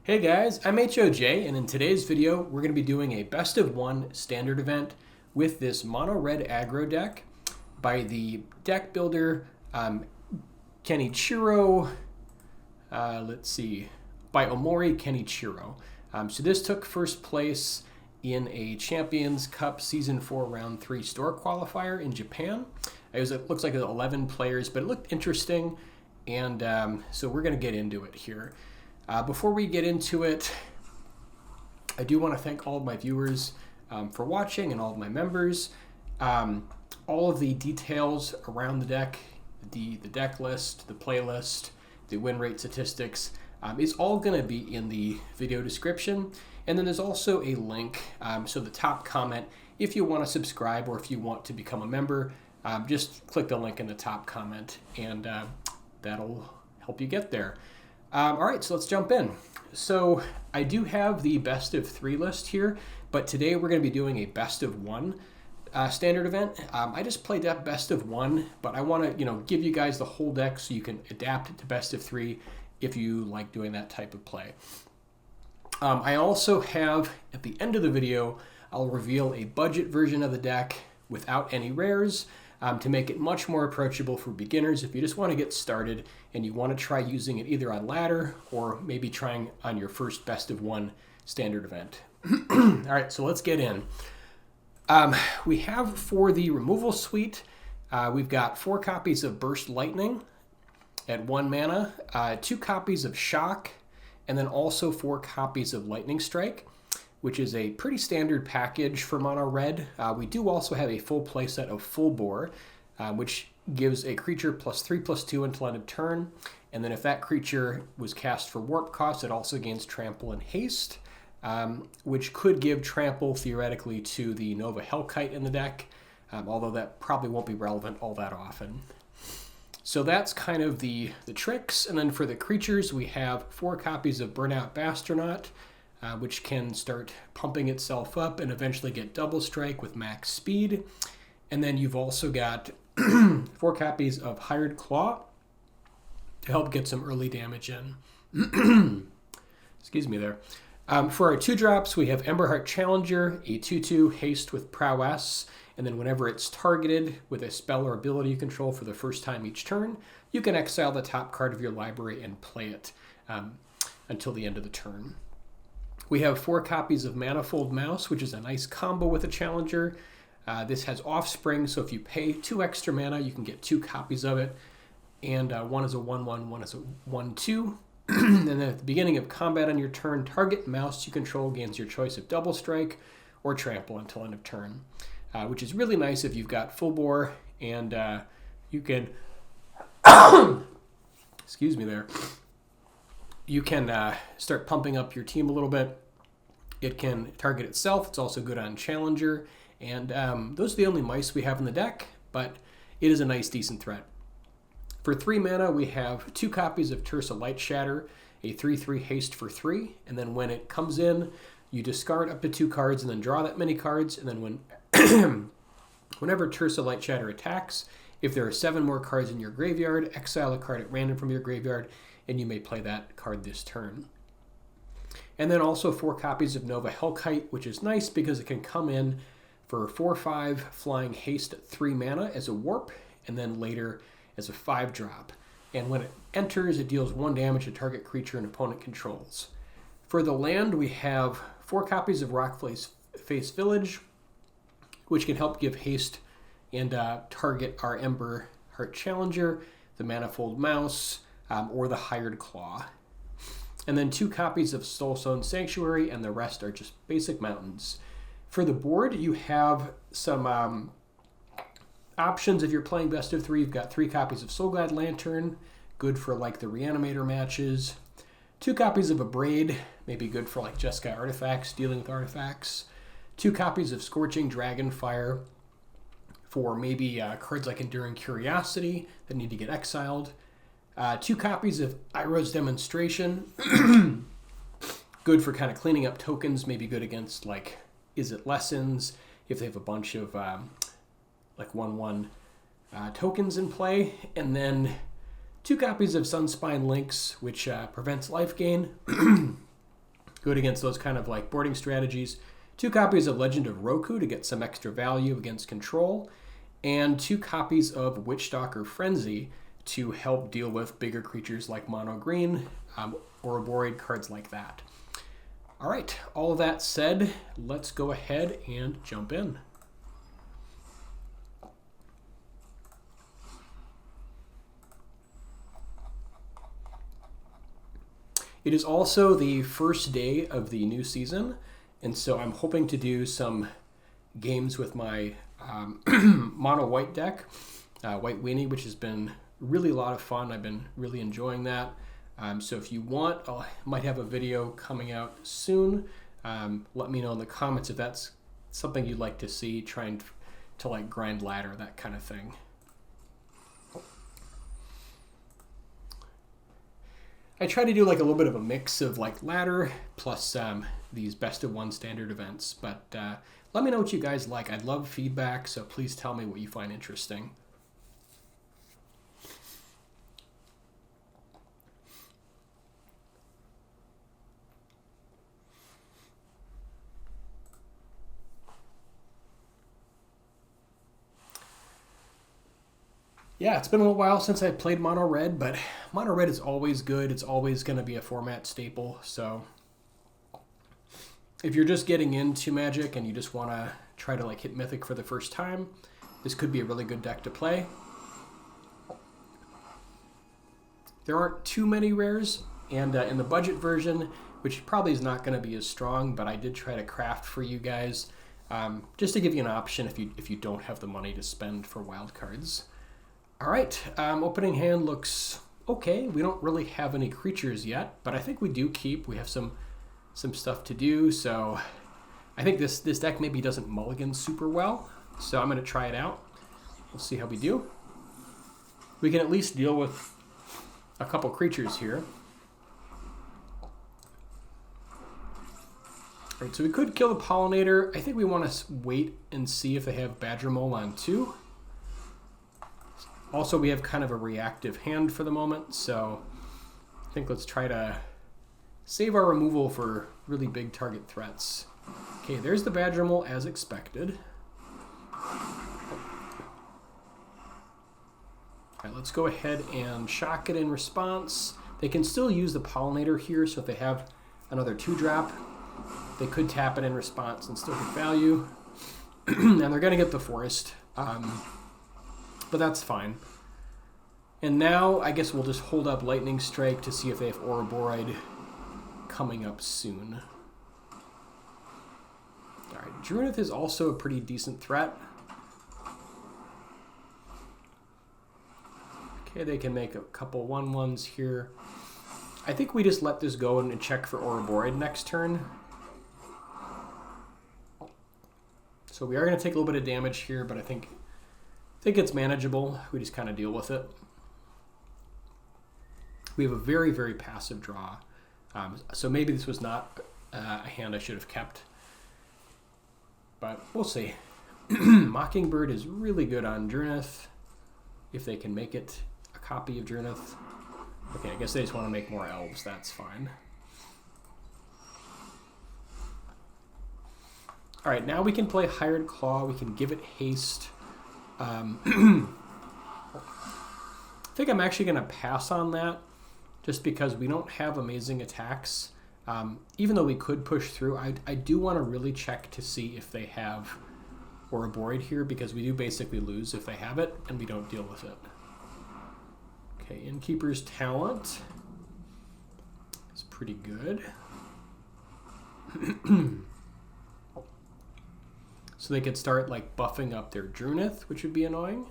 Hey guys, I'm HOJ, and in today's video, we're going to be doing a best of one standard event with this mono red aggro deck by the deck builder KENICHIRO, by OMORI KENICHIRO. So this took first place in a Champions Cup Season 4 Round 3 store qualifier in Japan. It looks like it was 11 players, but it looked interesting, and so we're going to get into it here. Before we get into it, I do want to thank all of my viewers for watching and all of my members. All of the details around the deck, the deck list, the playlist, the win rate statistics, is all going to be in the video description. And then there's also a link, so the top comment, if you want to subscribe or if you want to become a member, just click the link in the top comment and that'll help you get there. All right, so let's jump in. So I do have the best of 3 list here, but today we're going to be doing a best of 1 standard event. I just played that best of 1, but I want to give you guys the whole deck so you can adapt it to best of 3 if you like doing that type of play. I also have, at the end of the video, I'll reveal a budget version of the deck without any rares, to make it much more approachable for beginners if you just want to get started and you want to try using it either on ladder or maybe trying on your first best of 1 standard event. All right, so let's get in. We have for the removal suite, we've got 4 copies of Burst Lightning at 1 mana, 2 copies of Shock, and then also 4 copies of Lightning Strike, which is a pretty standard package for mono red. We do also have a full playset of Full Bore, which gives a creature +3/+2 until end of turn. And then if that creature was cast for warp cost, it also gains trample and haste, which could give trample theoretically to the Nova Hellkite in the deck, although that probably won't be relevant all that often. So that's kind of the tricks. And then for the creatures, we have 4 copies of Burnout Bashtronaut, which can start pumping itself up and eventually get double strike with max speed. And then you've also got 4 copies of Hired Claw to help get some early damage in. Excuse me there. For our 2-drops, we have Emberheart Challenger, a 2/2 haste with prowess, and then whenever it's targeted with a spell or ability you control for the first time each turn, you can exile the top card of your library and play it until the end of the turn. We have 4 copies of Manifold Mouse, which is a nice combo with a Challenger. This has Offspring, so if you pay 2 extra mana, you can get 2 copies of it. And one is a 1/1, one is a 1/2. And then at the beginning of combat on your turn, target mouse you control gains your choice of Double Strike or Trample until end of turn, which is really nice if you've got Full Bore and you can... Excuse me there. You can start pumping up your team a little bit. It can target itself. It's also good on Challenger. And those are the only mice we have in the deck, but it is a nice, decent threat. For 3 mana, we have 2 copies of Tersa Lightshatter, a 3/3 haste for 3. And then when it comes in, you discard up to 2 cards and then draw that many cards. And then whenever Tersa Lightshatter attacks, if there are 7 more cards in your graveyard, exile a card at random from your graveyard, and you may play that card this turn. And then also 4 copies of Nova Hellkite, which is nice because it can come in for 4/5 flying haste at 3 mana as a warp, and then later as a 5-drop. And when it enters, it deals 1 damage to target creature an opponent controls. For the land, we have 4 copies of Rockface Village, which can help give haste and target our Emberheart Challenger, the Manifold Mouse, or the Hired Claw. And then 2 copies of Soulstone Sanctuary, and the rest are just basic mountains. For the board, you have some options. If you're playing best of 3, you've got 3 copies of Soulglad Lantern, good for like the Reanimator matches. 2 copies of Abrade, maybe good for like Jeskai artifacts, dealing with artifacts. 2 copies of Scorching Dragonfire for maybe cards like Enduring Curiosity that need to get exiled. 2 copies of Iroh's Demonstration, good for kind of cleaning up tokens, maybe good against like Izzet Lessons if they have a bunch of like 1/1 tokens in play. And then 2 copies of Sunspine Lynx, which prevents life gain. Good against those kind of like boarding strategies. 2 copies of Legend of Roku to get some extra value against control. And 2 copies of Witchstalker Frenzy to help deal with bigger creatures like mono green, Ouroboros cards like that. All right, all of that said, let's go ahead and jump in. It is also the first day of the new season, and so I'm hoping to do some games with my mono white deck, White Weenie, which has been really a lot of fun. I've been really enjoying that. So if you want, I might have a video coming out soon. Let me know in the comments if that's something you'd like to see, trying to like grind ladder, that kind of thing. I try to do like a little bit of a mix of like ladder plus these best of 1 standard events, but let me know what you guys like. I'd love feedback, so please tell me what you find interesting. Yeah, it's been a little while since I played Mono Red, but Mono Red is always good. It's always going to be a format staple. So if you're just getting into Magic and you just want to try to like hit Mythic for the first time, this could be a really good deck to play. There aren't too many rares, and in the budget version, which probably is not going to be as strong, but I did try to craft for you guys just to give you an option if you don't have the money to spend for wild cards. All right, opening hand looks okay. We don't really have any creatures yet, but I think we do keep. We have some stuff to do, so I think this deck maybe doesn't mulligan super well, so I'm going to try it out. We'll see how we do. We can at least deal with a couple creatures here. All right, so we could kill the Pollinator. I think we want to wait and see if they have Badger Mole on 2. Also, we have kind of a reactive hand for the moment, so I think let's try to save our removal for really big target threats. Okay, there's the Badger Mole as expected. All right, let's go ahead and shock it in response. They can still use the Pollinator here, so if they have another 2-drop, they could tap it in response and still get value. And they're going to get the Forest. But that's fine. And now I guess we'll just hold up Lightning Strike to see if they have Ouroboros coming up soon. Alright, Drunith is also a pretty decent threat. Okay, they can make a couple 1/1s here. I think we just let this go and check for Ouroboros next turn. So we are going to take a little bit of damage here, but I think it's manageable. We just kind of deal with it. We have a very, very passive draw. So maybe this was not a hand I should have kept. But we'll see. Mockingbird is really good on Drunith, if they can make it a copy of Drunith. Okay, I guess they just want to make more elves. That's fine. All right, now we can play Hired Claw. We can give it haste. I think I'm actually going to pass on that just because we don't have amazing attacks. Even though we could push through, I do want to really check to see if they have Ouroboros here, because we do basically lose if they have it and we don't deal with it. Okay, Innkeeper's Talent is pretty good. So they could start like buffing up their Drunith, which would be annoying.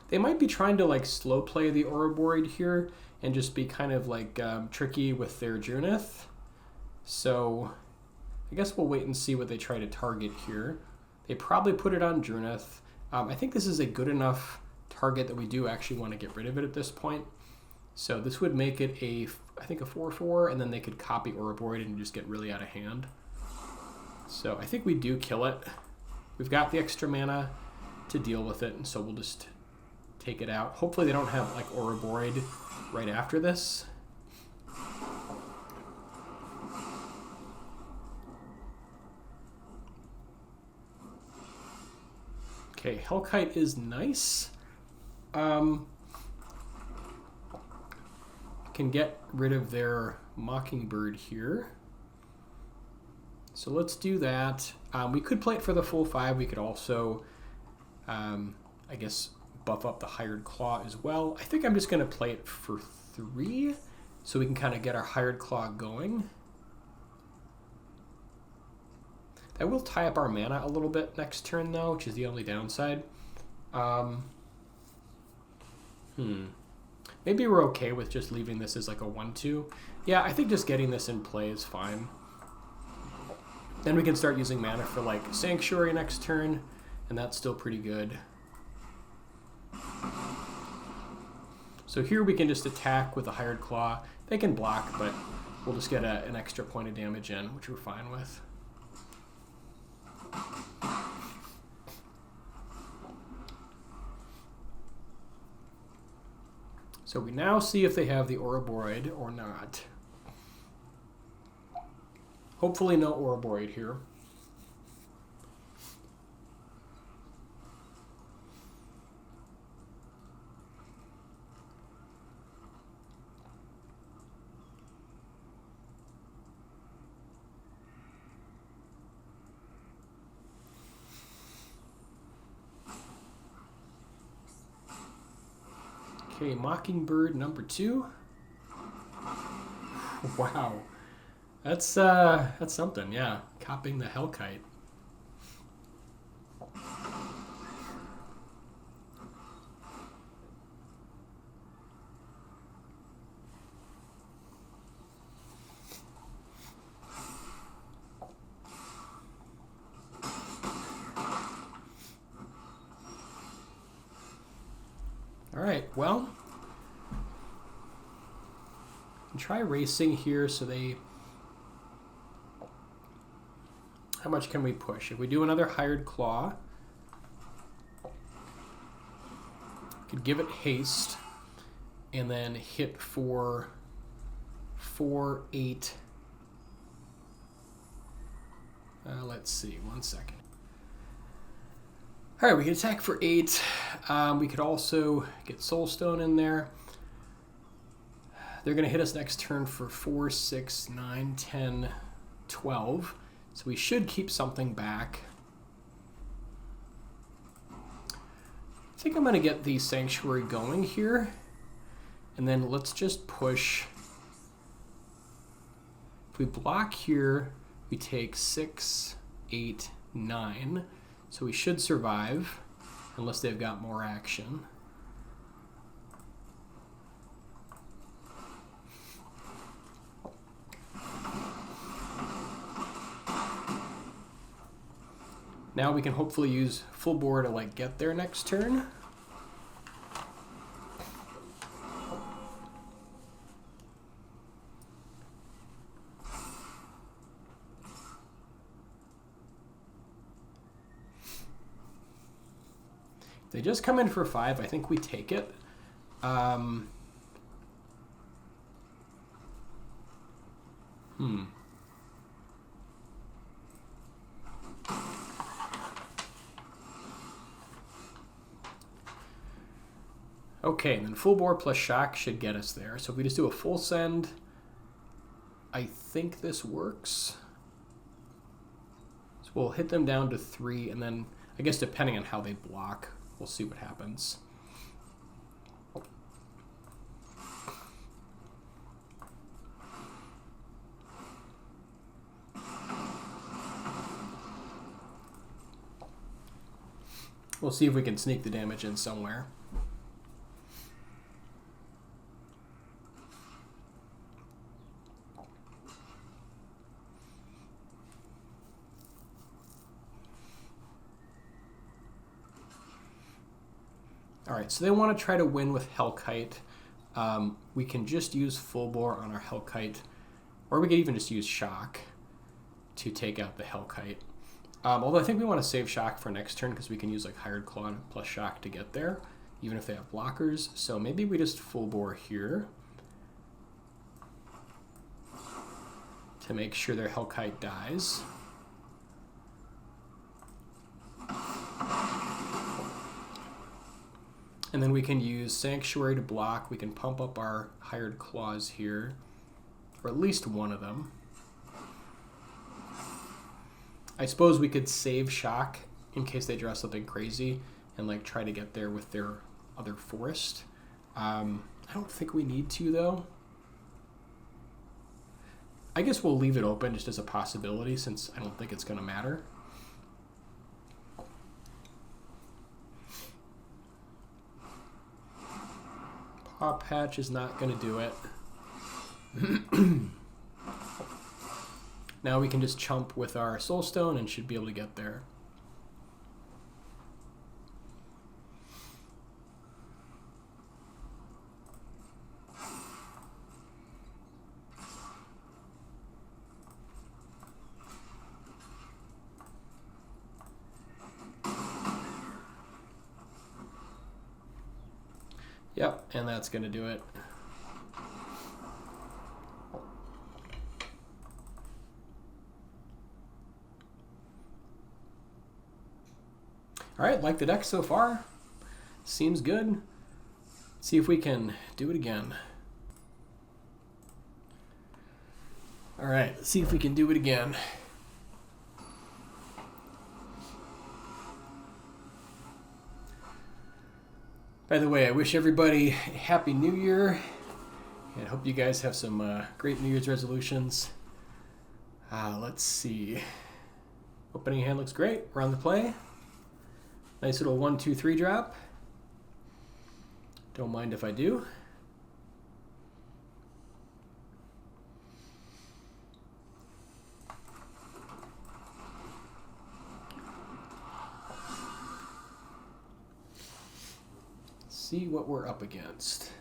They might be trying to like slow play the Ouroboros here and just be kind of like tricky with their Drunith. So I guess we'll wait and see what they try to target here. They probably put it on Drunith. I think this is a good enough target that we do actually want to get rid of it at this point. So this would make it I think a 4/4, and then they could copy Ouroboros and just get really out of hand. So I think we do kill it. We've got the extra mana to deal with it, and so we'll just take it out. Hopefully they don't have like Abrade right after this. Okay, Hellkite is nice. Can get rid of their Mockingbird here. So let's do that. We could play it for the full 5. We could also, I guess, buff up the Hired Claw as well. I think I'm just going to play it for 3 so we can kind of get our Hired Claw going. I will tie up our mana a little bit next turn, though, which is the only downside. Maybe we're okay with just leaving this as like a 1-2. Yeah, I think just getting this in play is fine. Then we can start using mana for like Sanctuary next turn, and that's still pretty good. So here we can just attack with a Hired Claw. They can block, but we'll just get an extra point of damage in, which we're fine with. So we now see if they have the Abrade or not. Hopefully no Abrade here. Okay, Mockingbird number 2. Wow. That's something, yeah. Copying the Hellkite. All right, well, try racing here so they... How much can we push? If we do another Hired Claw, could give it haste and then hit for 4, 8. Let's see, 1 second. All right, we can attack for 8. We could also get Soulstone in there. They're going to hit us next turn for 4, 6, 9, 10, 12. So we should keep something back. I think I'm going to get the Sanctuary going here. And then let's just push. If we block here, we take 6, 8, 9. So we should survive, unless they've got more action. Now we can hopefully use full board to like get there next turn. If they just come in for 5, I think we take it. Okay, and then full board plus shock should get us there. So if we just do a full send, I think this works. So we'll hit them down to 3, and then I guess depending on how they block, we'll see what happens. We'll see if we can sneak the damage in somewhere. Alright, so they want to try to win with Hellkite. We can just use full bore on our Hellkite, or we could even just use shock to take out the Hellkite. Although I think we want to save shock for next turn because we can use like Hired Claw plus shock to get there. even if they have blockers. So maybe we just full bore here to make sure their Hellkite dies. And then we can use Sanctuary to block. We can pump up our Hired Claws here, or at least one of them. I suppose we could save Shock in case they draw something crazy and like try to get there with their other forest. I don't think we need to though. I guess we'll leave it open just as a possibility since I don't think it's going to matter. Paw Patch is not going to do it. Now we can just chump with our Soulstone and should be able to get there. Yep, and that's going to do it. All right, like the deck so far. Seems good. Let's see if we can do it again. All right, let's see if we can do it again. By the way, I wish everybody a Happy New Year, and I hope you guys have some great New Year's resolutions. Let's see. Opening hand looks great. We're on the play. Nice little 1-2-3 drop. Don't mind if I do. See what we're up against.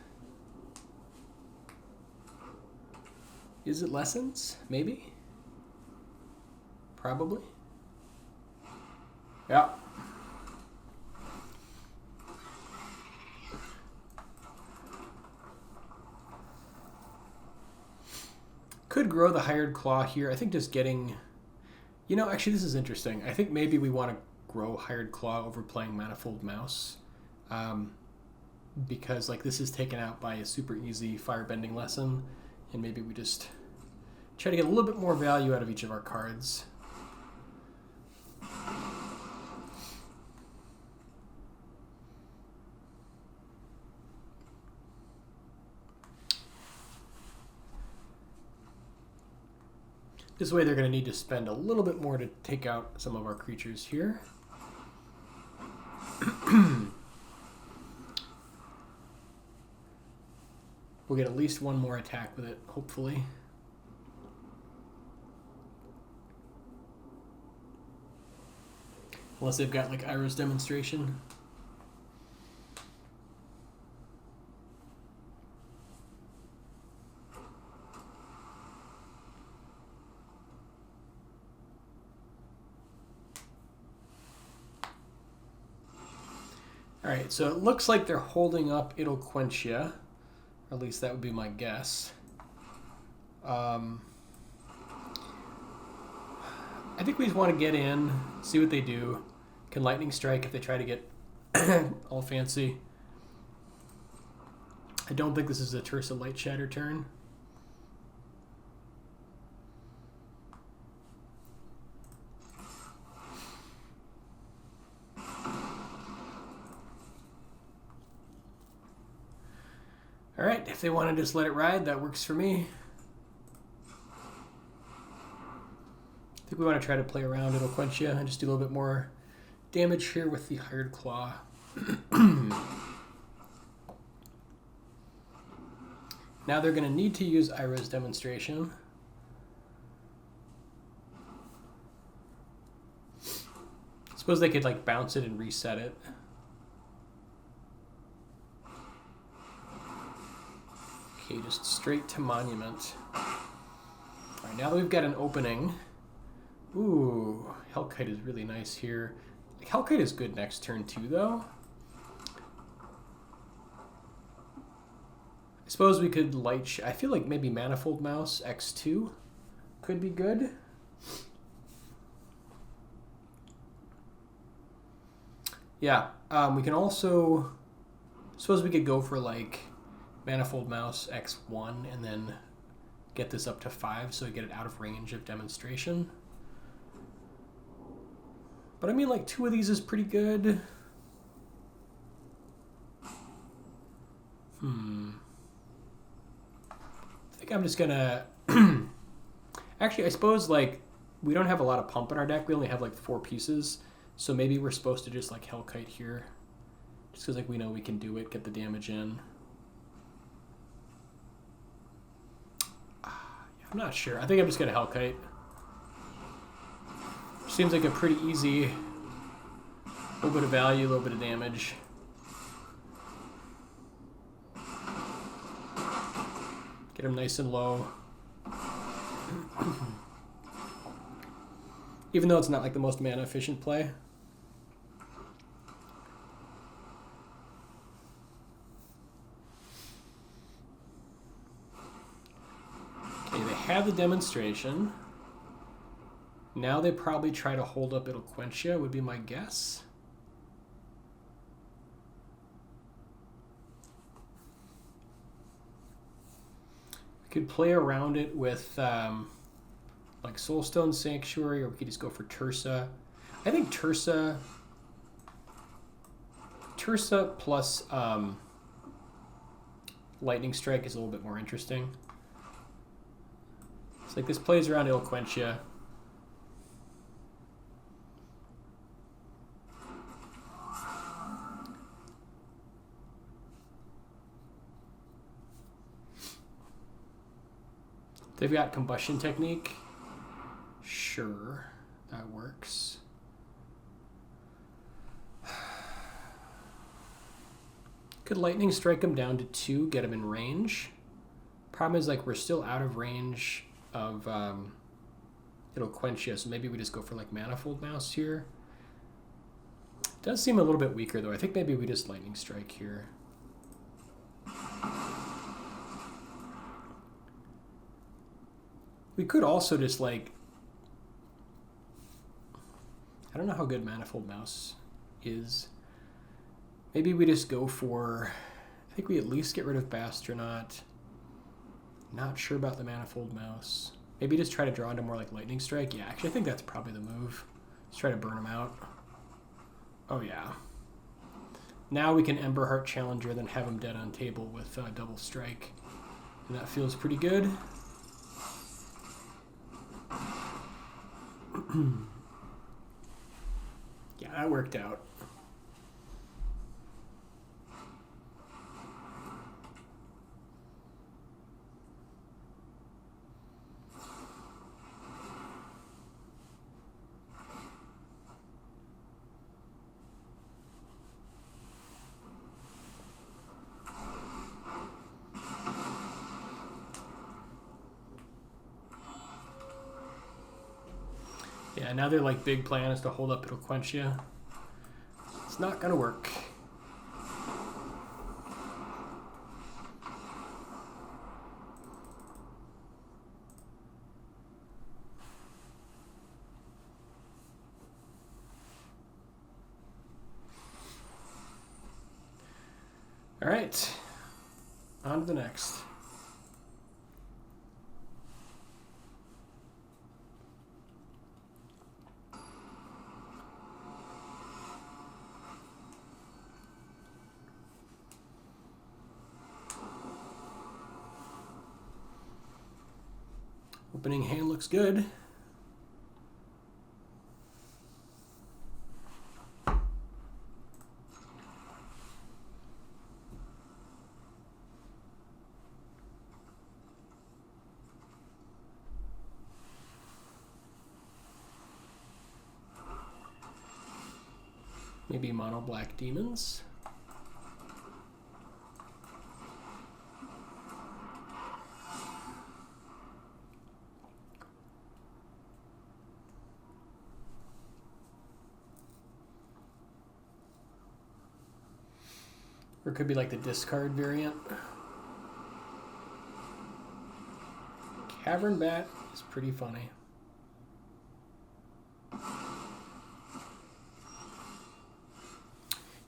Is it Lessons? Maybe? Probably. Yeah. Could grow the Hired Claw here. I think just getting... You know, actually this is interesting. I think maybe we want to grow Hired Claw over playing Manifold Mouse. Because like this is taken out by a super easy firebending lesson, and maybe we just try to get a little bit more value out of each of our cards. This way they're going to need to spend a little bit more to take out some of our creatures here. We'll get at least one more attack with it, hopefully. Unless they've got like Iroh's Demonstration. Alright, so it looks like they're holding up It'll Quench Ya. Or at least that would be my guess. I think we just want to get in, see what they do. Can Lightning Strike if they try to get all fancy. I don't think this is a Tersa Lightshatter turn. All right, if they want to just let it ride, that works for me. I think we want to try to play around It'll Quench Ya and just do a little bit more damage here with the Hired Claw. Now they're going to need to use Iroh's Demonstration. I suppose they could like bounce it and reset it. Okay, just straight to Monument. All right, now that we've got an opening. Ooh, Hellkite is really nice here. Hellkite is good next turn too, though. I suppose we could I feel like maybe Manifold Mouse X2 could be good. Yeah, we can also, suppose we could go for like Manifold Mouse X1 and then get this up to 5 so we get it out of range of demonstration. But I mean, like 2 of these is pretty good. I think I'm just gonna actually, I suppose like we don't have a lot of pump in our deck. We only have like 4 pieces, so maybe we're supposed to just like Hellkite here, just because like we know we can do it, get the damage in. I'm not sure. I think I'm just gonna Hellkite. Seems like a pretty easy, little bit of value, a little bit of damage. Get him nice and low. Even though it's not like the most mana efficient play. Okay, they have the demonstration. Now they probably try to hold up Eloquentia, would be my guess. We could play around it with like Soulstone Sanctuary, or we could just go for Tersa. I think Tersa plus Lightning Strike is a little bit more interesting. It's like this plays around Eloquentia. They've got Combustion Technique. Sure, that works. Could Lightning Strike him down to 2, get him in range. Problem is, like, we're still out of range of Eloquentia, so maybe we just go for like Manifold Mouse here. Does seem a little bit weaker though. I think maybe we just Lightning Strike here. We could also just like, I don't know how good Manifold Mouse is. Maybe we just go for, I think we at least get rid of Bashtronaut. Not sure about the Manifold Mouse. Maybe just try to draw into more like Lightning Strike. Yeah, actually I think that's probably the move. Let's try to burn him out. Oh yeah. Now we can Emberheart Challenger, then have him dead on table with double strike. And that feels pretty good. Yeah, that worked out. Yeah, now their like big plan is to hold up Eloquentia. It's not gonna work. All right, on to the next. Opening hand looks good. Maybe mono black demons. Or it could be like the discard variant. Cavern Bat is pretty funny.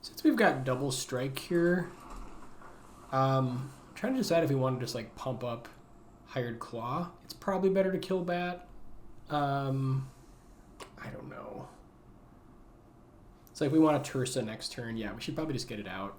Since we've got double strike here, I'm trying to decide if we want to just like pump up Hired Claw. It's probably better to kill Bat. I don't know. It's like we want a Tersa next turn. Yeah, we should probably just get it out.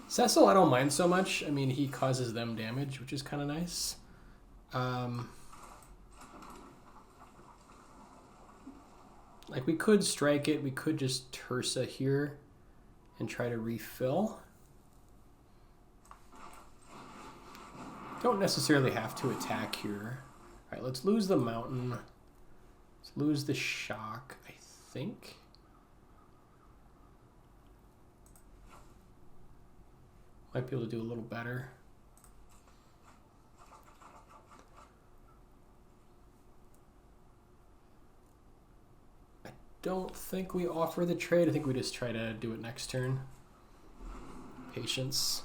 Cecil, I don't mind so much. I mean, he causes them damage, which is kind of nice. Like, we could strike it. We could just Tersa here and try to refill. Don't necessarily have to attack here. All right, let's lose the mountain. Let's lose the shock, I think. Might be able to do a little better. I don't think we offer the trade. I think we just try to do it next turn. Patience.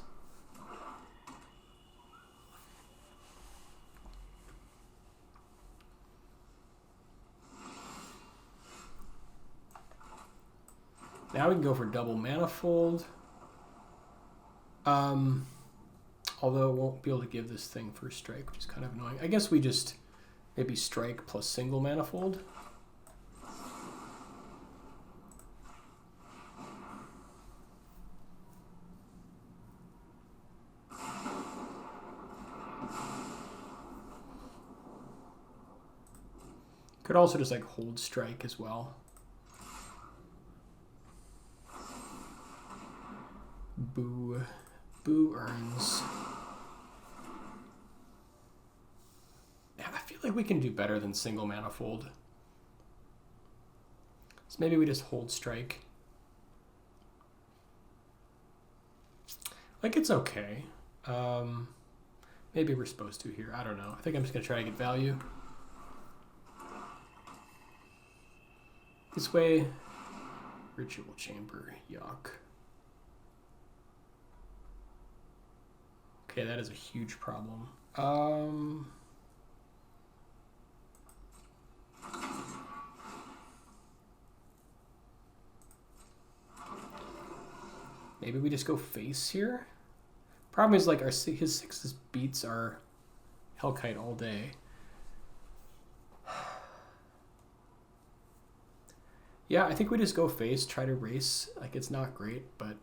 Now we can go for double Manifold. Although it won't be able to give this thing first strike, which is kind of annoying. I guess we just maybe strike plus single Manifold. Could also just like hold strike as well. Boo. Boo earns. Yeah, I feel like we can do better than single Manifold. So maybe we just hold strike. Like, it's okay. Maybe we're supposed to here. I don't know. I think I'm just going to try to get value. This way. Ritual Chamber. Yuck. Okay, that is a huge problem. Maybe we just go face here. Problem is, like, his 6 beats our Hellkite all day. Yeah, I think we just go face, try to race. Like, it's not great, but...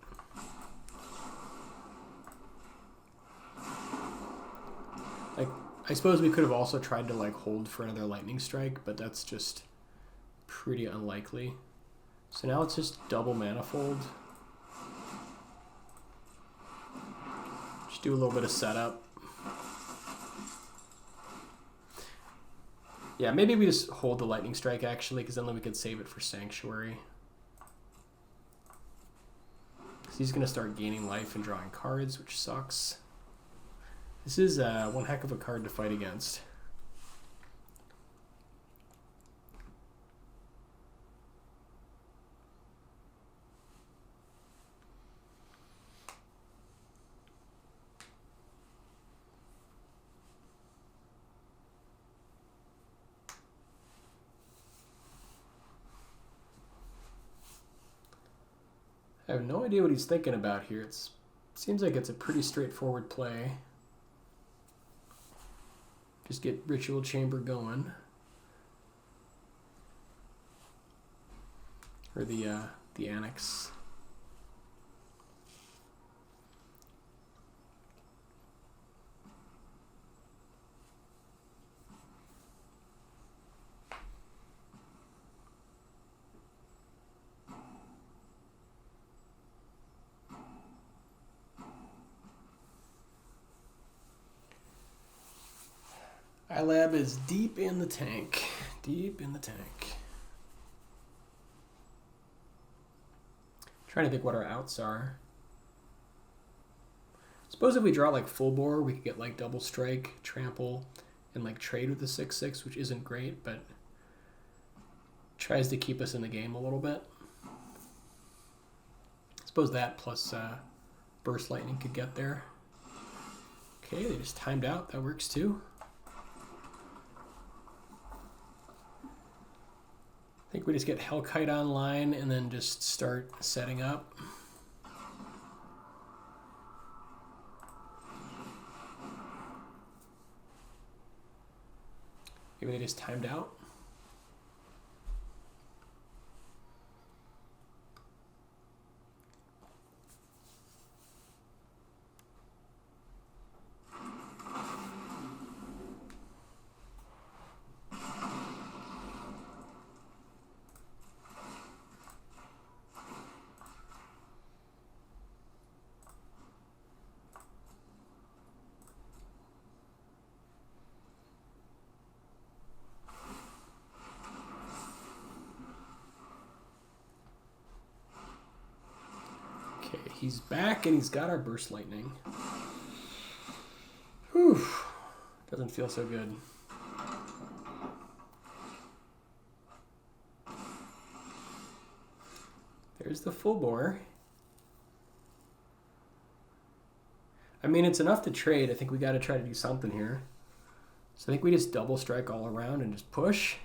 Like, I suppose we could have also tried to, like, hold for another lightning strike, but that's just pretty unlikely. So now it's just double Manifold. Just do a little bit of setup. Yeah, maybe we just hold the lightning strike, actually, because then we could save it for Sanctuary. Because he's going to start gaining life and drawing cards, which sucks. This is one heck of a card to fight against. I have no idea what he's thinking about here. It seems like it's a pretty straightforward play. Just get Ritual Chamber going. Or the Annex. iLab is deep in the tank. Deep in the tank. Trying to think what our outs are. Suppose if we draw like full bore, we could get like double strike, trample, and like trade with the 6/6, which isn't great, but tries to keep us in the game a little bit. Suppose that plus burst lightning could get there. Okay, they just timed out. That works too. I think we just get Hellkite online and then just start setting up. Maybe they just timed out. He's back and he's got our burst lightning. Whew. Doesn't feel so good. There's the full bore. I mean, it's enough to trade. I think we got to try to do something here. So I think we just double strike all around and just push.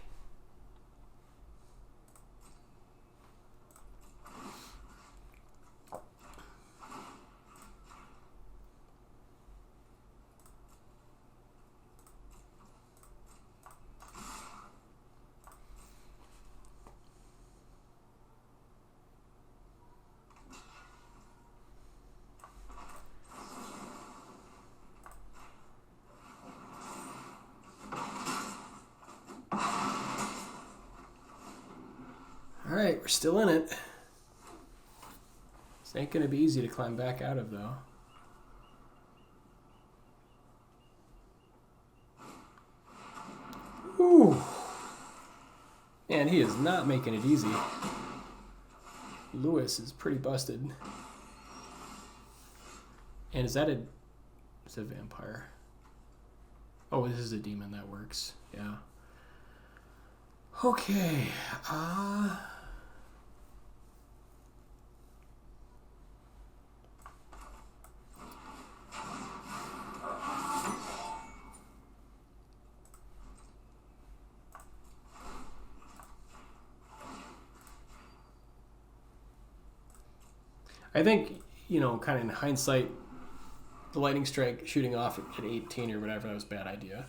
Alright, we're still in it. This ain't gonna be easy to climb back out of, though. Ooh. Man, he is not making it easy. Lewis is pretty busted. And is that a... It's a vampire. Oh, this is a demon. That works. Yeah. Okay. I think, you know, kind of in hindsight, the lightning strike shooting off at 18 or whatever, that was a bad idea.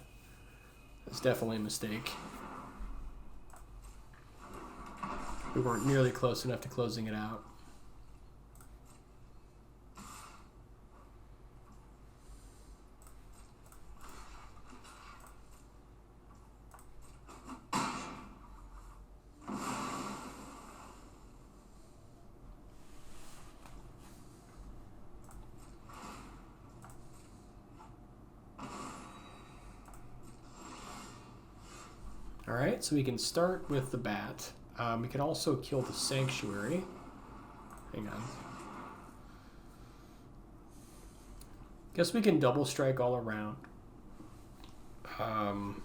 That's definitely a mistake. We weren't nearly close enough to closing it out. Alright, so we can start with the bat. We can also kill the Sanctuary. Hang on. Guess we can double strike all around. The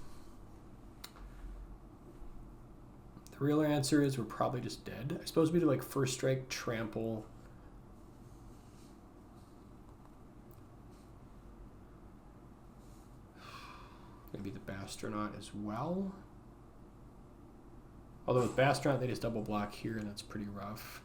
real answer is we're probably just dead. I suppose we do like first strike, trample. Maybe the Bashtronaut as well. Although with Bashtronaut, they just double block here, and that's pretty rough.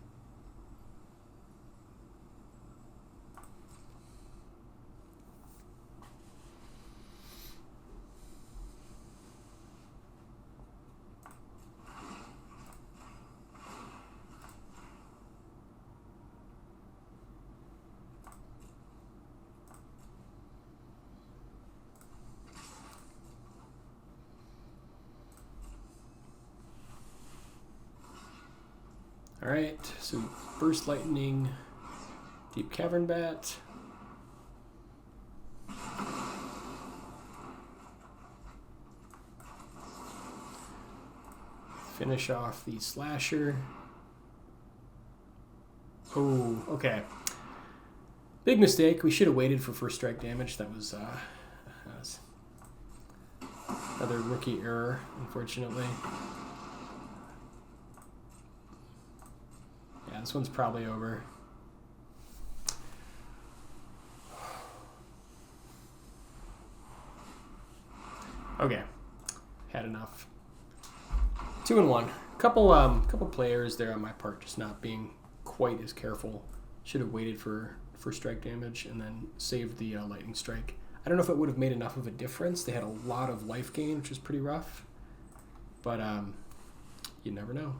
Alright, so Burst Lightning, Deep Cavern Bat. Finish off the slasher. Oh, okay. Big mistake. We should have waited for first strike damage. That was another rookie error, unfortunately. Yeah, this one's probably over. Okay, had enough. 2-1. Couple players there on my part just not being quite as careful. Should have waited for first strike damage and then saved the lightning strike. I don't know if it would have made enough of a difference. They had a lot of life gain, which was pretty rough. But you never know.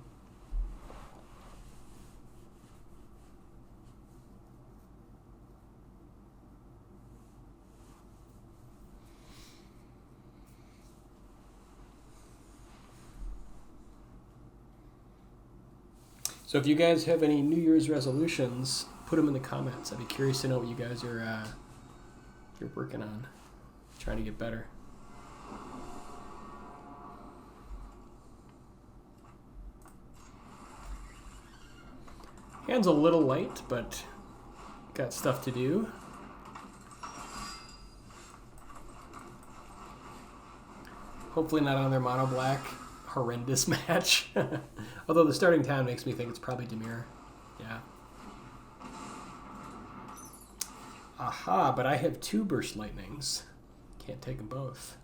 So if you guys have any New Year's resolutions, put them in the comments. I'd be curious to know what you guys are you're working on, trying to get better. Hand's a little light, but got stuff to do. Hopefully not on their mono black horrendous match. Although the starting town makes me think it's probably Dimir. Yeah. Aha, but I have 2 burst lightnings. Can't take them both.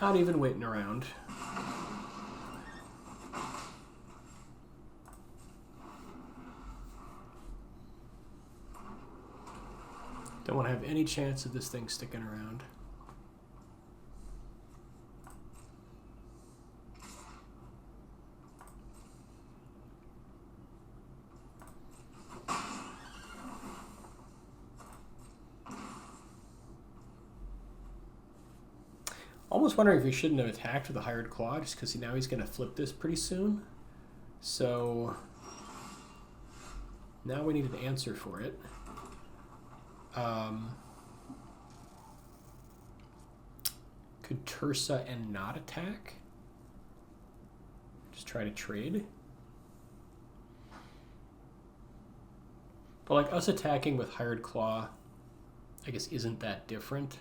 Not even waiting around. Don't want to have any chance of this thing sticking around. Almost wondering if we shouldn't have attacked with a Hired Claw, just because now he's going to flip this pretty soon. So now we need an answer for it. Could Tersa and not attack? Just try to trade. But like us attacking with Hired Claw, I guess isn't that different.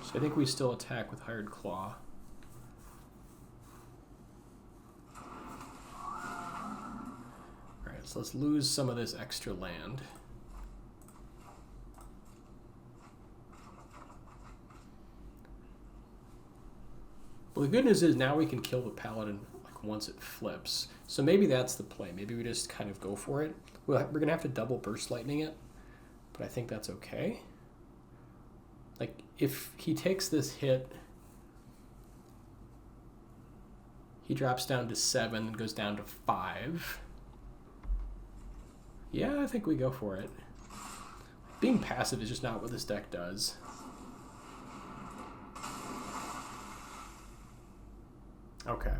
So I think we still attack with Hired Claw. Alright, so let's lose some of this extra land. Well, the good news is now we can kill the Paladin like once it flips. So maybe that's the play. Maybe we just kind of go for it. We're going to have to double Burst Lightning it, but I think that's okay. Like, if he takes this hit, he drops down to 7 and goes down to 5. Yeah, I think we go for it. Being passive is just not what this deck does. Okay.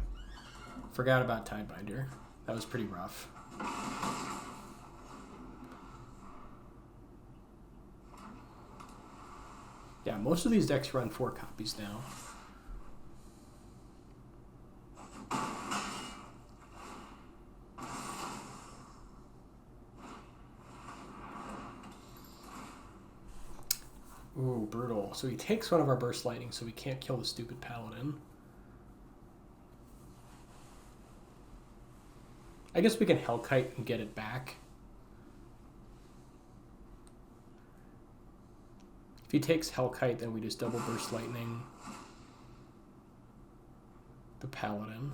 Forgot about Tidebinder. That was pretty rough. Yeah, most of these decks run 4 copies now. Ooh, brutal. So he takes one of our Burst Lightning, so we can't kill the stupid Paladin. I guess we can Hellkite and get it back. If he takes Hellkite, then we just double Burst Lightning the Paladin.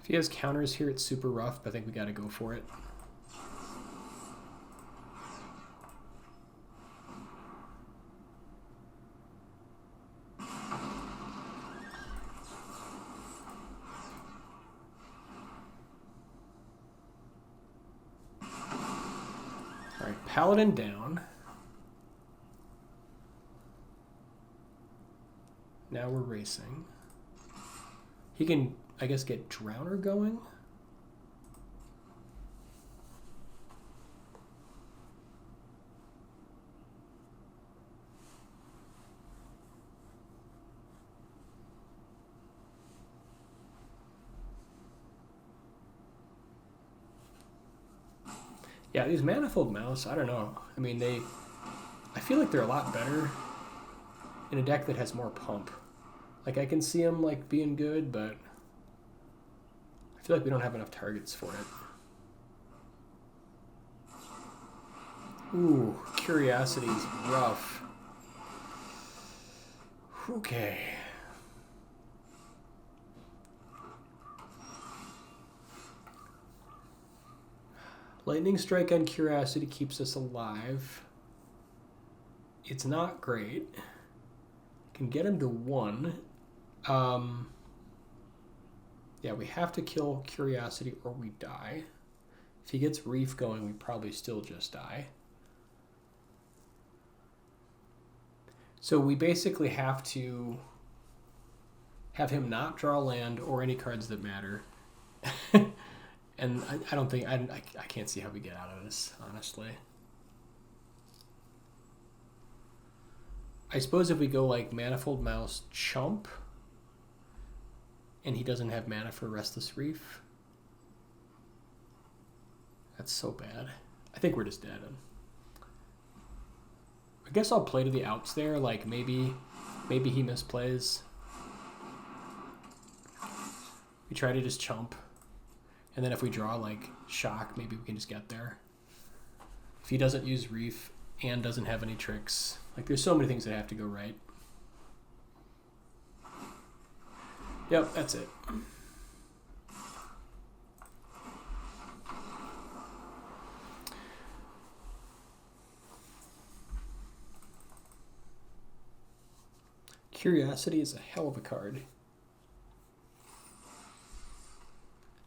If he has counters here, it's super rough, but I think we got to go for it. All right, Paladin down. Now we're racing. He can, I guess, get Drowner going. Yeah, these Manifold Mouse, I don't know. I mean, I feel like they're a lot better in a deck that has more pump. Like, I can see them, like, being good, but I feel like we don't have enough targets for it. Ooh, Curiosity is rough. Okay. Lightning Strike on Curiosity keeps us alive. It's not great. Can get him to 1. Yeah, we have to kill Curiosity or we die. If he gets Reef going, we probably still just die. So we basically have to have him not draw land or any cards that matter. And I don't think, I can't see how we get out of this, honestly. I suppose if we go like Manifold Mouse Chump, and he doesn't have mana for Restless Reef. That's so bad. I think we're just dead. I guess I'll play to the outs there, like maybe he misplays. We try to just chump. And then if we draw like Shock, maybe we can just get there. If he doesn't use Reef and doesn't have any tricks, like there's so many things that have to go right. Yep, that's it. Curiosity is a hell of a card.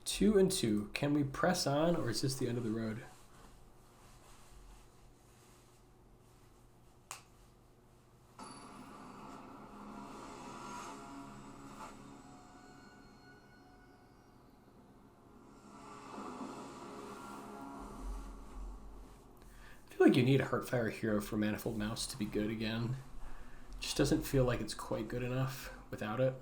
2 and 2. Can we press on, or is this the end of the road? I feel like you need a Heartfire Hero for Manifold Mouse to be good again. Just doesn't feel like it's quite good enough without it.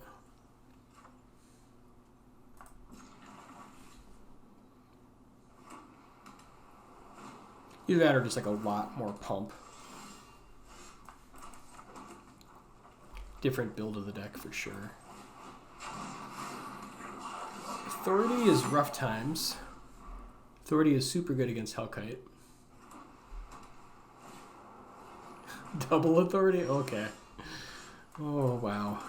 Either that or just like a lot more pump. Different build of the deck for sure. Authority is rough times. Authority is super good against Hellkite. Double Authority? Okay. Oh, wow.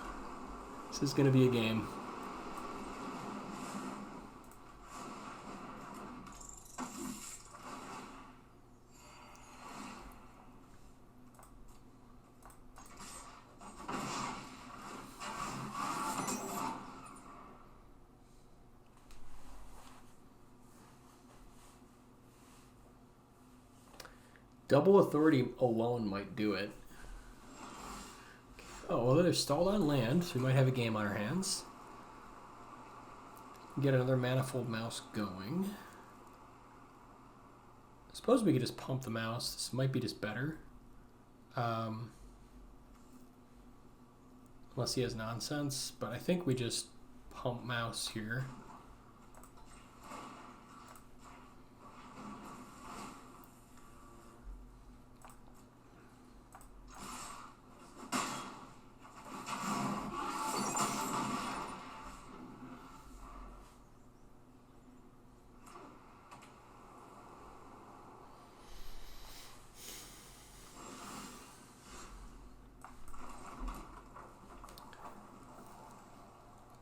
This is going to be a game. Double Authority alone might do it. Oh, well, they're stalled on land, so we might have a game on our hands. Get another Manifold Mouse going. I suppose we could just pump the mouse. This might be just better. Unless he has nonsense, but I think we just pump mouse here.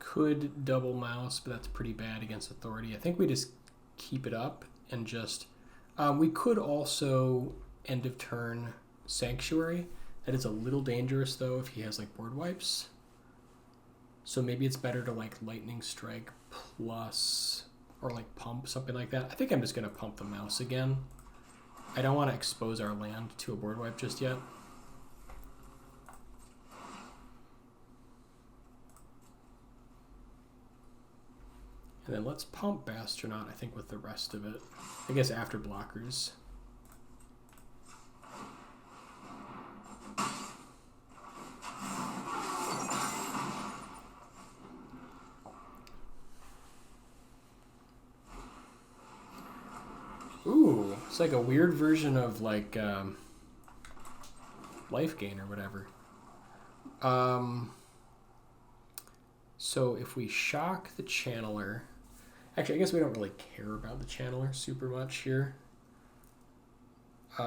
could double mouse, but that's pretty bad against authority. I think we just keep it up and just... we could also end of turn Sanctuary. That is a little dangerous though if he has like board wipes. So maybe it's better to like Lightning Strike plus, or like pump, something like that. I think I'm just gonna pump the mouse again. I don't want to expose our land to a board wipe just yet. And then let's pump Bashtronaut, I think, with the rest of it. I guess after blockers. Ooh, it's like a weird version of like Lifegain or whatever. So if we shock the Channeler, actually I guess we don't really care about the Channeler super much here. We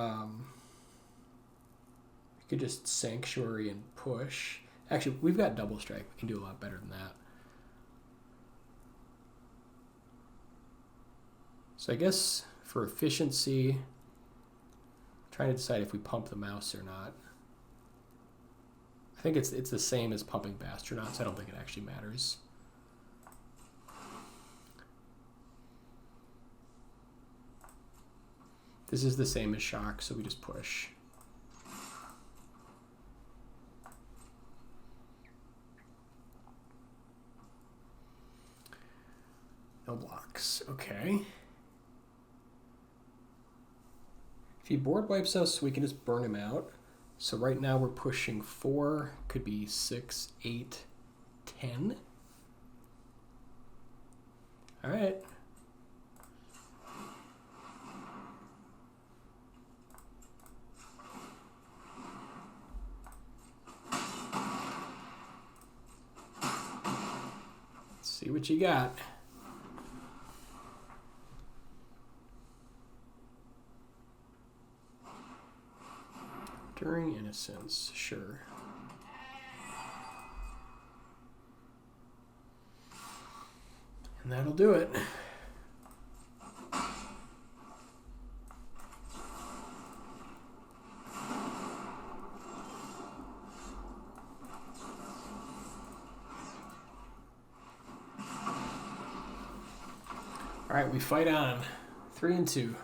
could just Sanctuary and push. Actually, we've got double strike. We can do a lot better than that. So I guess for efficiency, I'm trying to decide if we pump the mouse or not. I think it's the same as pumping Bashtronaut, so I don't think it actually matters. This is the same as shock, so we just push. No blocks, okay. If he board wipes us, we can just burn him out. So right now we're pushing 4, could be 6, 8, 10. All right. Let's see what you got. During Innocence, sure. And that'll do it. All right, we fight on. 3 and 2.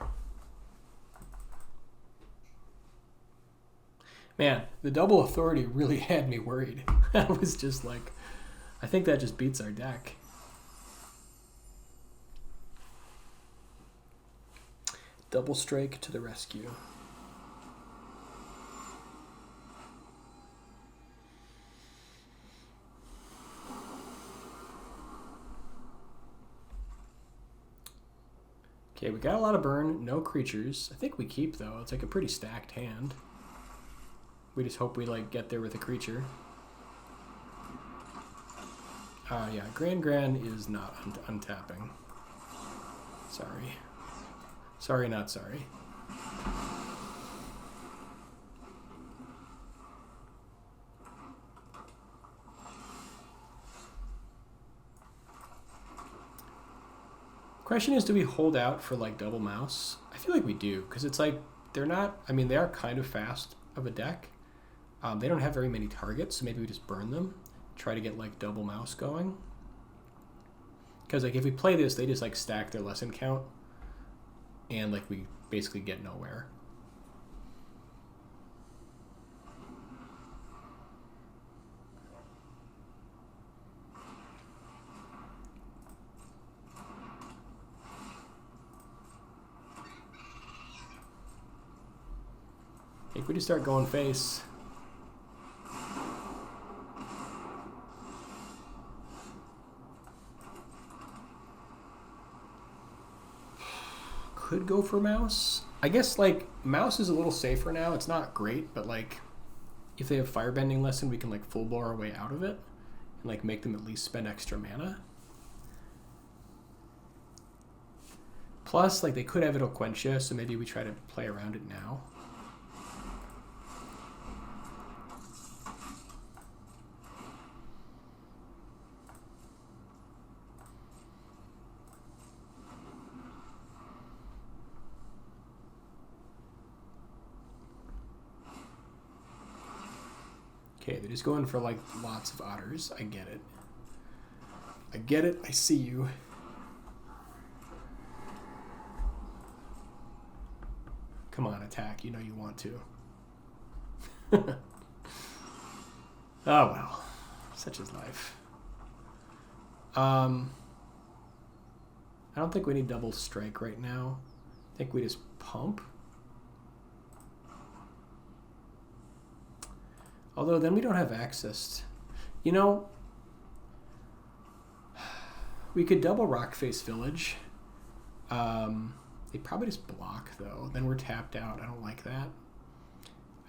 Man, the double authority really had me worried. I was just like, I think that just beats our deck. Double strike to the rescue. Okay, we got a lot of burn, no creatures. I think we keep though. It's like a pretty stacked hand. We just hope we like get there with a creature. Yeah, Gran is not untapping. Sorry. Sorry, not sorry. Question is, do we hold out for like double mouse? I feel like we do, because it's like they're not, I mean, they are kind of fast of a deck. They don't have very many targets, so maybe we just burn them. Try to get like double mouse going. Because like if we play this, they just like stack their lesson count, and like we basically get nowhere. If we just start going face. Could go for mouse. I guess like mouse is a little safer now. It's not great, but like if they have firebending lesson, we can like full blow our way out of it and like make them at least spend extra mana. Plus, like they could have It'll Quench Ya, so maybe we try to play around it now. Okay, they're just going for like lots of otters. I get it. I get it. I see you. Come on, attack. You know you want to. Oh well. Such is life. I don't think we need double strike right now. I think we just pump. Although then we don't have access. You know, we could double Rockface Village. They probably just block though. Then we're tapped out. I don't like that.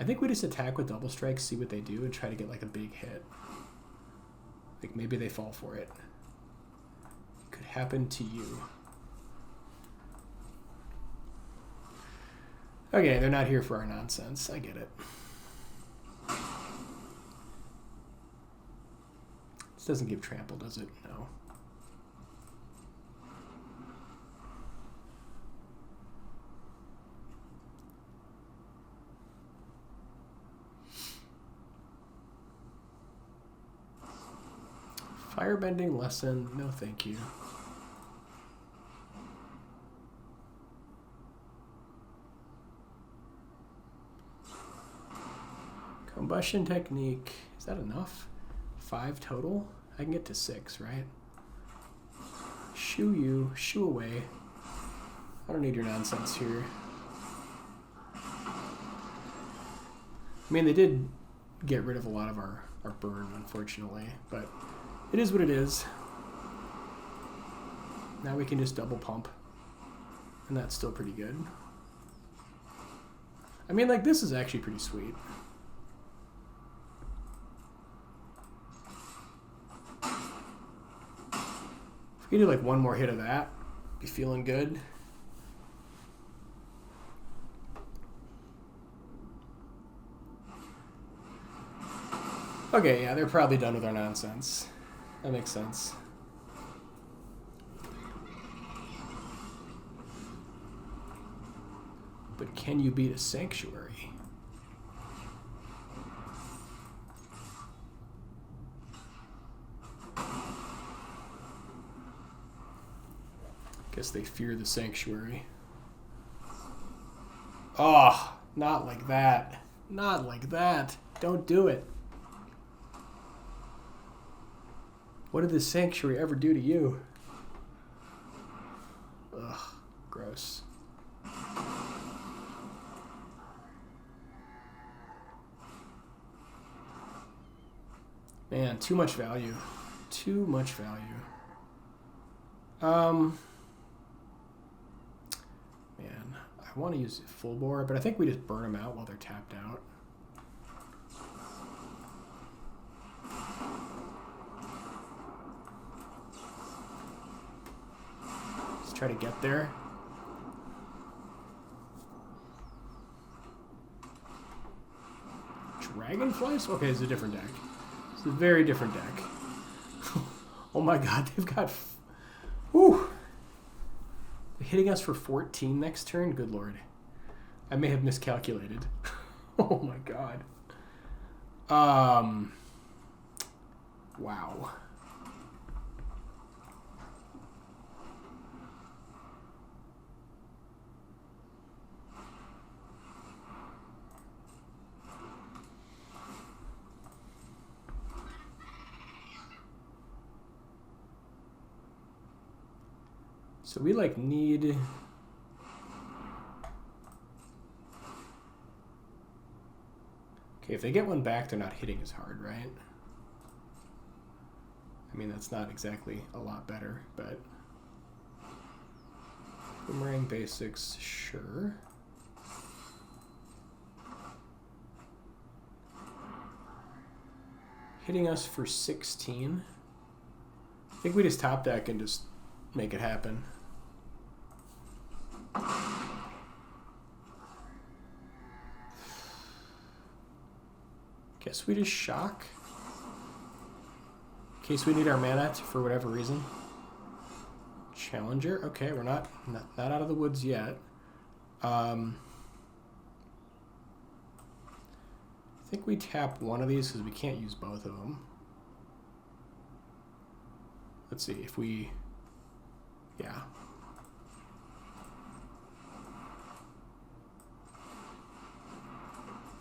I think we just attack with double strike, see what they do, and try to get like a big hit. Like maybe they fall for it. It could happen to you. Okay, they're not here for our nonsense. I get it. This doesn't give trample, does it? No. Firebending lesson, no thank you. Combustion technique, is that enough? 5 total? I can get to 6, right? Shoo you, shoo away. I don't need your nonsense here. I mean, they did get rid of a lot of our burn, unfortunately, but it is what it is. Now we can just double pump, and that's still pretty good. I mean, like, this is actually pretty sweet. If we do like one more hit of that, be feeling good. Okay, yeah, they're probably done with our nonsense. That makes sense. But can you beat a Sanctuary? Guess they fear the Sanctuary. Oh, not like that. Not like that. Don't do it. What did the Sanctuary ever do to you? Ugh, gross. Man, too much value. Too much value. Man, I want to use full bore, but I think we just burn them out while they're tapped out. Let's try to get there. Dragonflies? Okay, it's a different deck. It's a very different deck. Oh my god, they've got... Whew! Hitting us for 14 next turn? Good lord. I may have miscalculated. Oh my god. Wow. So we like need... Okay, if they get one back, they're not hitting as hard, right? I mean, that's not exactly a lot better, but... Boomerang basics, sure. Hitting us for 16. I think we just top deck and just make it happen. Guess we just shock. In case we need our mana for whatever reason. Challenger. Okay, we're not out of the woods yet. I think we tap one of these because we can't use both of them. Let's see if we, yeah.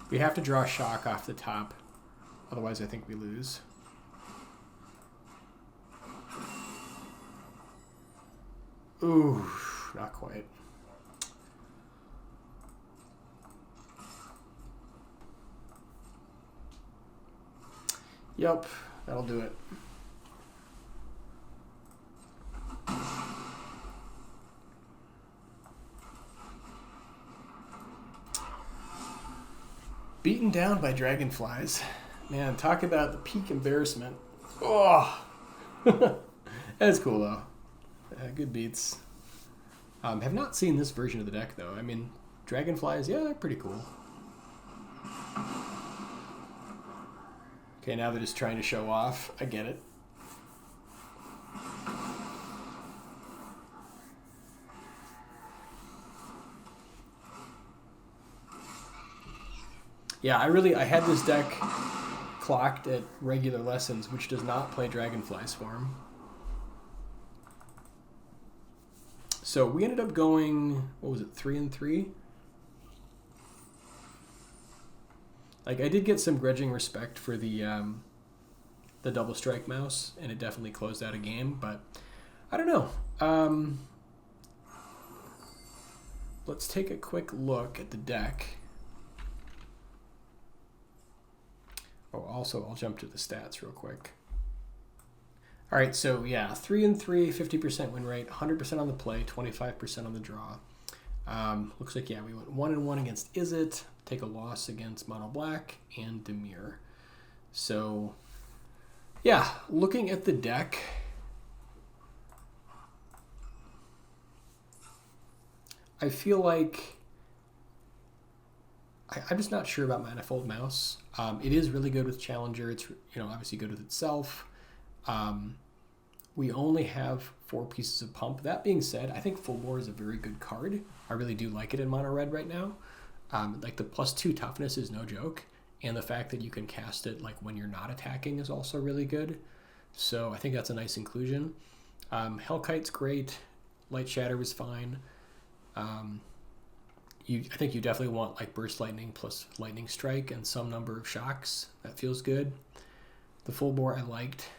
We have to draw shock off the top, otherwise I think we lose. Ooh, not quite. Yep, that'll do it. Beaten down by dragonflies. Man, talk about the peak embarrassment. Oh, that's cool though. Good beats. Have not seen this version of the deck though. I mean, dragonflies, yeah, they're pretty cool. Okay, now they're just trying to show off. I get it. Yeah, I had this deck clocked at regular lessons, which does not play Dragonfly Swarm. So we ended up going, what was it, 3-3? Like, I did get some grudging respect for the double strike mouse, and it definitely closed out a game, but I don't know. Let's take a quick look at the deck. Oh, also, I'll jump to the stats real quick. All right, so yeah, 3-3, 50% win rate, 100% on the play, 25% on the draw. Looks like, yeah, we went 1-1 against Izzet, take a loss against Mono Black and Dimir. So, yeah, looking at the deck, I feel like I'm just not sure about Manifold Mouse. It is really good with Challenger. It's, you know, obviously good with itself. We only have 4 pieces of pump. That being said, I think Full Bore is a very good card. I really do like it in mono red right now. Like the +2 toughness is no joke, and the fact that you can cast it like when you're not attacking is also really good. So I think that's a nice inclusion. Hellkite's great. Lightshatter was fine. I think you definitely want like Burst Lightning plus Lightning Strike and some number of shocks. That feels good. The Full Bore I liked.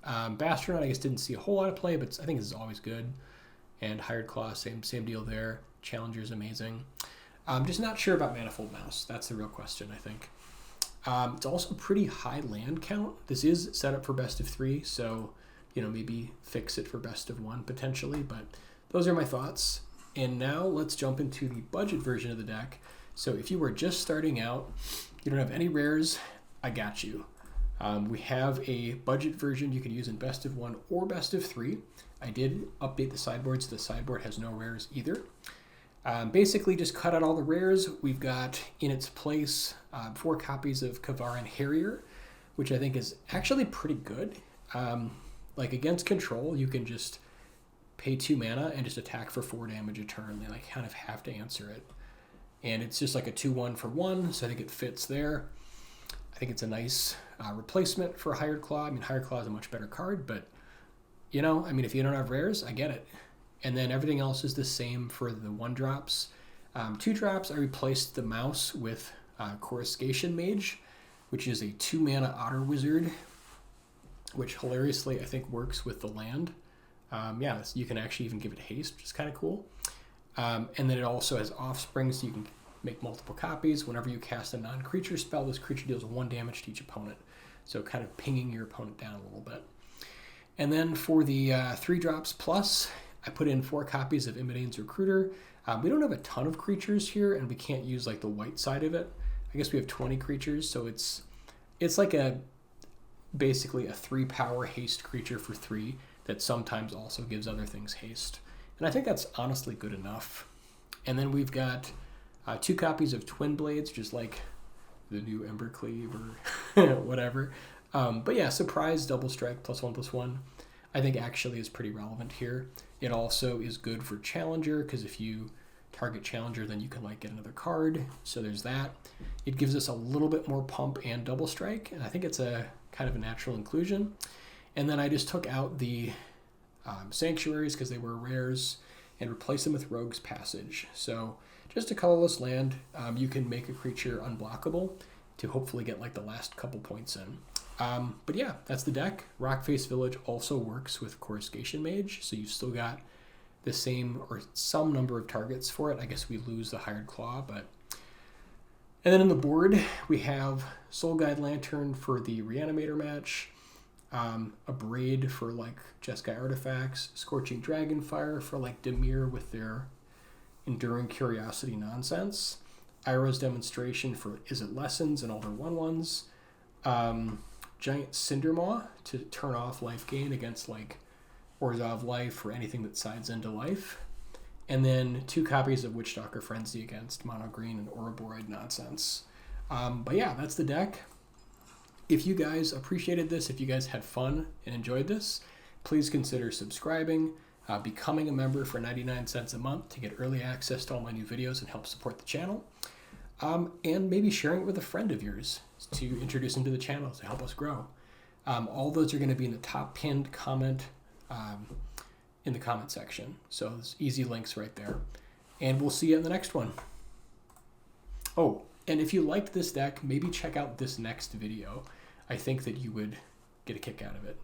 Bashtronaut I guess didn't see a whole lot of play, but I think this is always good. And Hired Claw, same deal there. Challenger's amazing. I'm just not sure about Manifold Mouse. That's the real question, I think. It's also pretty high land count. This is set up for best of 3, so you know, maybe fix it for best of 1 potentially, but those are my thoughts. And now let's jump into the budget version of the deck. So if you were just starting out, you don't have any rares, I got you. We have a budget version you can use in best of 1 or best of 3. I did update the sideboard, so the sideboard has no rares either. Basically just cut out all the rares. We've got in its place 4 copies of Kavaran Harrier, which I think is actually pretty good. Like against control, you can just pay 2 mana and just attack for 4 damage a turn. They like kind of have to answer it. And it's just like a 2/1 for 1, so I think it fits there. I think it's a nice replacement for Hired Claw. I mean, Hired Claw is a much better card, but you know, I mean, if you don't have rares, I get it. And then everything else is the same for the 1-drops. 2-drops, I replaced the mouse with Coruscation Mage, which is a 2-mana Otter Wizard, which hilariously I think works with the land. Yeah, you can actually even give it haste, which is kind of cool. And then it also has Offspring, so you can make multiple copies. Whenever you cast a non-creature spell, this creature deals 1 damage to each opponent. So kind of pinging your opponent down a little bit. And then for the 3-drops plus, I put in 4 copies of Imidane's Recruiter. We don't have a ton of creatures here, and we can't use like the white side of it. I guess we have 20 creatures, so it's like basically a 3-power haste creature for 3 that sometimes also gives other things haste. And I think that's honestly good enough. And then we've got 2 copies of Twin Blades, just like the new Embercleave or whatever. But yeah, Surprise, Double Strike, +1/+1, I think actually is pretty relevant here. It also is good for Challenger, because if you target challenger, then you can like get another card. So there's that. It gives us a little bit more pump and double strike, and I think it's a kind of a natural inclusion. And then I just took out the sanctuaries because they were rares and replaced them with Rogue's Passage. So just a colorless land. You can make a creature unblockable to hopefully get like the last couple points in. But yeah, that's the deck. Rockface Village also works with Coruscation Mage, so you've still got the same or some number of targets for it. I guess we lose the Hired Claw, but... And then in the board, we have Soul Guide Lantern for the Reanimator match, Abrade for like Jeskai artifacts, Scorching Dragonfire for like Dimir with their Enduring Curiosity nonsense, Iroh's Demonstration for Izzet Lessons and all their 1/1s, Giant Cindermaw to turn off Lifegain against like Orzhov Life or anything that sides into life, and then 2 copies of Witchstalker Frenzy against Mono Green and Ouroboros nonsense. But yeah, that's the deck. If you guys appreciated this, if you guys had fun and enjoyed this, please consider subscribing, becoming a member for 99 cents a month to get early access to all my new videos and help support the channel, and maybe sharing it with a friend of yours to introduce them to the channel to help us grow. All those are going to be in the top pinned comment in the comment section. So there's easy links right there. And we'll see you in the next one. Oh, and if you liked this deck, maybe check out this next video. I think that you would get a kick out of it.